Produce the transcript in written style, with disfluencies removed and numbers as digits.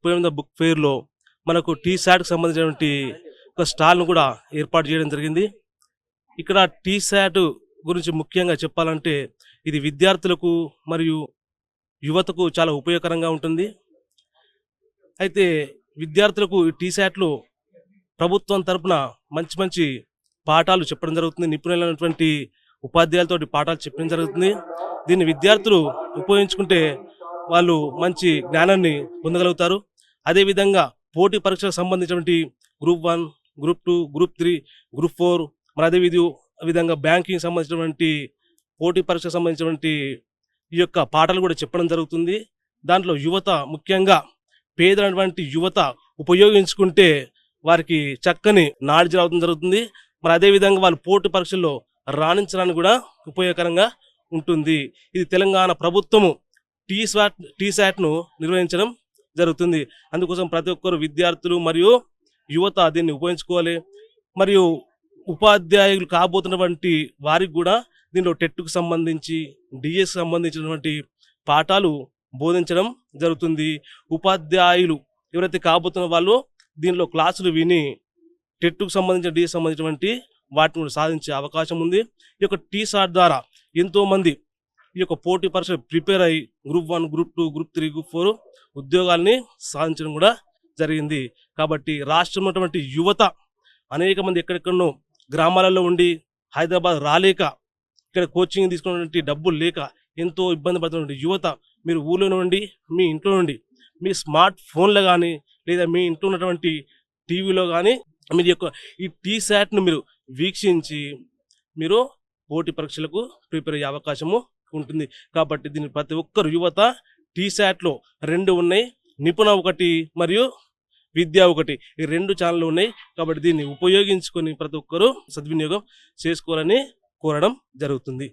పోయిన బుక్ ఫెయిర్‌లో మనకు టీశాట్‌కి సంబంధించినటువంటి ఒక స్టాల్‌ను కూడా ఏర్పాటు చేయడం జరిగింది. ఇక్కడ టీశాట్ గురించి ముఖ్యంగా చెప్పాలంటే ఇది విద్యార్థులకు మరియు యువతకు చాలా ఉపయోగకరంగా ఉంటుంది. అయితే విద్యార్థులకు ఈ టీశాట్‌లో ప్రభుత్వం తరపున మంచి మంచి పాఠాలు చెప్పడం జరుగుతుంది. నిపుణులైనటువంటి ఉపాధ్యాయులతోటి పాఠాలు చెప్పడం జరుగుతుంది. దీన్ని విద్యార్థులు ఉపయోగించుకుంటే వాళ్ళు మంచి జ్ఞానాన్ని పొందగలుగుతారు. అదేవిధంగా పోటీ పరీక్షలకు సంబంధించినటువంటి గ్రూప్ 1, గ్రూప్ 2, గ్రూప్ 3, గ్రూప్ 4 మరి విధంగా బ్యాంకింగ్ సంబంధించినటువంటి పోటీ పరీక్షకు సంబంధించినటువంటి ఈ యొక్క పాఠాలు కూడా చెప్పడం జరుగుతుంది. దాంట్లో యువత ముఖ్యంగా పేదైనటువంటి యువత ఉపయోగించుకుంటే వారికి చక్కని నాలెడ్జ్ రావడం జరుగుతుంది. మరి అదేవిధంగా వాళ్ళు పోటీ పరీక్షల్లో రాణించడానికి కూడా ఉపయోగకరంగా ఉంటుంది. ఇది తెలంగాణ ప్రభుత్వము టీశాట్‌ను నిర్వహించడం జరుగుతుంది. అందుకోసం ప్రతి ఒక్కరు విద్యార్థులు మరియు యువత దీన్ని ఉపయోగించుకోవాలి. మరియు ఉపాధ్యాయులు కాబోతున్నటువంటి వారికి కూడా దీనిలో టెట్‌కు సంబంధించి, డీఎస్‌కి సంబంధించినటువంటి పాఠాలు బోధించడం జరుగుతుంది. ఉపాధ్యాయులు ఎవరైతే కాబోతున్న వాళ్ళు దీనిలో క్లాసులు విని టెట్‌కు సంబంధించిన, డీఎస్‌కి సంబంధించినటువంటి వాటిని కూడా సాధించే అవకాశం ఉంది. ఈ యొక్క టీశాట్ ద్వారా ఎంతోమంది ఈ యొక్క పోటీ పరీక్షలు ప్రిపేర్ అయ్యి గ్రూప్ 1, గ్రూప్ 2, గ్రూప్ 3, గ్రూప్ 4 ఉద్యోగాల్ని సాధించడం కూడా జరిగింది. కాబట్టి రాష్ట్రంలో ఉన్నటువంటి యువత అనేక మంది ఎక్కడెక్కడనో గ్రామాలలో ఉండి హైదరాబాద్ రాలేక, ఇక్కడ కోచింగ్ తీసుకున్నటువంటి డబ్బులు లేక ఎంతో ఇబ్బంది పడుతున్నటువంటి యువత మీరు ఊళ్ళో నుండి, మీ ఇంట్లో నుండి, మీ స్మార్ట్ ఫోన్లో కానీ లేదా మీ ఇంట్లో ఉన్నటువంటి టీవీలో కానీ మీరు యొక్క ఈ టీశాట్‌ను మీరు వీక్షించి మీరు పోటీ పరీక్షలకు ప్రిపేర్ అయ్యే అవకాశము ఉంటుంది. కాబట్టి దీన్ని ప్రతి ఒక్కరు యువత టీశాట్‌లో 2 ఉన్నాయి. నిపుణ ఒకటి మరియు విద్య ఒకటి. ఈ 2 ఛానళ్ళు ఉన్నాయి. కాబట్టి దీన్ని ఉపయోగించుకొని ప్రతి ఒక్కరూ సద్వినియోగం చేసుకోవాలని కోరడం జరుగుతుంది.